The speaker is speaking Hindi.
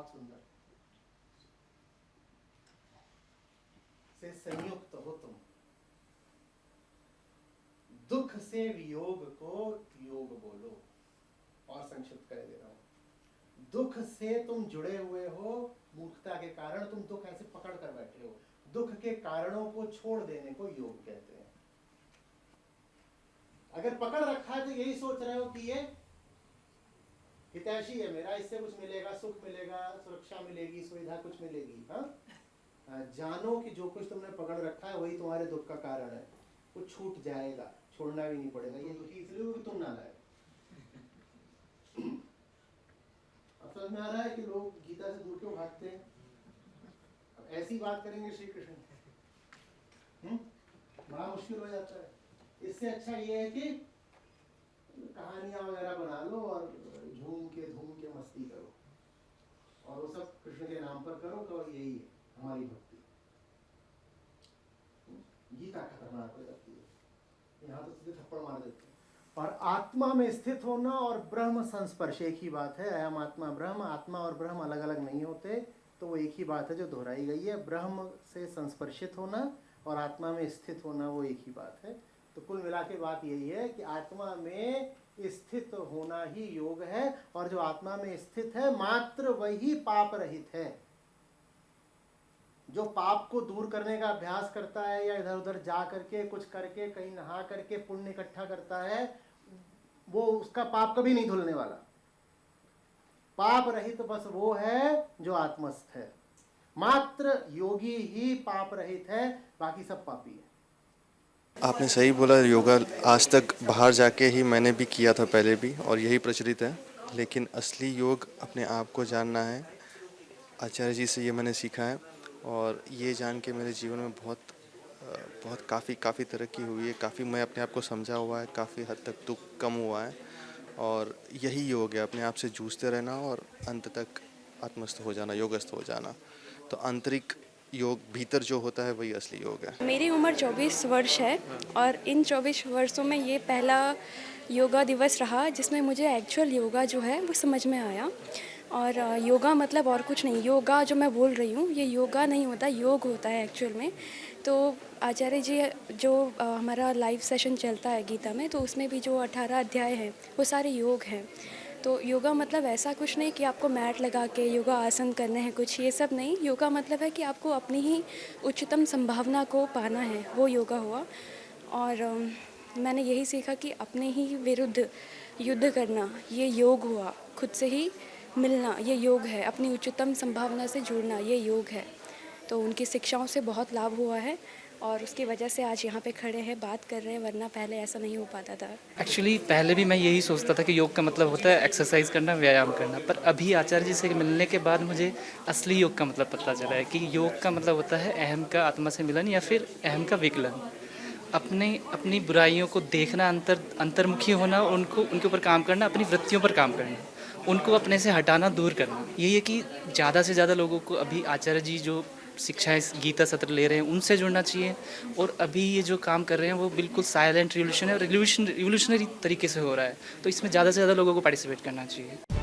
बहुत सुंदर। से संयुक्त हो तुम, दुख से वियोग को योग बोलो। और संक्षिप्त कर दे रहा हूं, दुख से तुम जुड़े हुए हो, मूर्खता के कारण तुम दुख ऐसे पकड़ कर बैठे हो। दुख के कारणों को छोड़ देने को योग कहते हैं। अगर पकड़ रखा है तो यही सोच रहे हो कि ये हितैषी है मेरा, इससे कुछ मिलेगा, सुख मिलेगा, सुरक्षा मिलेगी, सुविधा कुछ मिलेगी। हाँ, जानो कि जो कुछ तुमने पकड़ रखा है वही तुम्हारे दुख का कारण है। वो छूट जाएगा, छोड़ना भी नहीं पड़ेगा। ये दुखी इसलिए कि तुम ना लाए। अब समझ में आ रहा है कि लोग गीता से दूर क्यों भागते हैं। अब ऐसी बात करेंगे श्री कृष्ण, बड़ा मुश्किल हो जाता है। इससे अच्छा ये है कि कहानियां वगैरह बना लो और झूम के मस्ती करो, और वो सब कृष्ण के नाम पर करो, तो यही है हमारी भक्ति। गीता खतरनाक हो जाती है, यहाँ तो सीधे थप्पड़ मार देते हैं। और आत्मा में स्थित होना और ब्रह्म संस्पर्श एक ही बात है। अयम आत्मा ब्रह्म, आत्मा और ब्रह्म अलग अलग नहीं होते, तो वो एक ही बात है जो दोहराई गई है। ब्रह्म से संस्पर्शित होना और आत्मा में स्थित होना वो एक ही बात है। तो कुल मिला के बात यही है कि आत्मा में स्थित होना ही योग है, और जो आत्मा में स्थित है मात्र वही पाप रहित है। जो पाप को दूर करने का अभ्यास करता है या इधर उधर जा करके कुछ करके कहीं नहा करके पुण्य इकट्ठा करता है, वो उसका पाप कभी नहीं धुलने वाला। पाप रहित बस वो है जो आत्मस्थ है। मात्र योगी ही पाप रहित है, बाकी सब पापी है। आपने सही बोला, योगा आज तक बाहर जाके ही मैंने भी किया था पहले भी, और यही प्रचलित है। लेकिन असली योग अपने आप को जानना है। आचार्य जी से ये मैंने सीखा है, और ये जान के मेरे जीवन में बहुत काफ़ी तरक्की हुई है। काफ़ी मैं अपने आप को समझा हुआ है, काफ़ी हद तक दुख कम हुआ है। और यही योग है, अपने आप से जूझते रहना और अंत तक आत्मस्थ हो जाना, योगस्थ हो जाना। तो आंतरिक योग भीतर जो होता है वही असली योग है। मेरी उम्र 24 वर्ष है, और इन 24 वर्षों में ये पहला योगा दिवस रहा जिसमें मुझे एक्चुअल योगा जो है वो समझ में आया। और योगा मतलब और कुछ नहीं, योगा जो मैं बोल रही हूँ ये योगा नहीं होता, योग होता है एक्चुअल में। तो आचार्य जी जो हमारा लाइव सेशन चलता है गीता में, तो उसमें भी जो 18 अध्याय हैं वो सारे योग हैं। तो योगा मतलब ऐसा कुछ नहीं कि आपको मैट लगा के योगा आसन करने हैं, कुछ ये सब नहीं। योगा मतलब है कि आपको अपनी ही उच्चतम संभावना को पाना है, वो योगा हुआ। और मैंने यही सीखा कि अपने ही विरुद्ध युद्ध करना ये योग हुआ, खुद से ही मिलना ये योग है, अपनी उच्चतम संभावना से जुड़ना ये योग है। तो उनकी शिक्षाओं से बहुत लाभ हुआ है, और उसकी वजह से आज यहाँ पे खड़े हैं, बात कर रहे हैं, वरना पहले ऐसा नहीं हो पाता था। एक्चुअली पहले भी मैं यही सोचता था कि योग का मतलब होता है एक्सरसाइज करना, व्यायाम करना। पर अभी आचार्य जी से मिलने के बाद मुझे असली योग का मतलब पता चला है कि योग का मतलब होता है अहम का आत्मा से मिलन, या फिर अहम का विकलन। अपनी बुराइयों को देखना, अंतर्मुखी होना, उनको उनके ऊपर काम करना, अपनी वृत्तियों पर काम करना, उनको अपने से हटाना, दूर करना। यही है कि ज़्यादा से ज़्यादा लोगों को अभी आचार्य जी जो शिक्षाएं गीता सत्र ले रहे हैं उनसे जुड़ना चाहिए। और अभी ये जो काम कर रहे हैं वो बिल्कुल साइलेंट रिवोल्यूशनरी तरीके से हो रहा है, तो इसमें ज़्यादा से ज़्यादा लोगों को पार्टिसिपेट करना चाहिए।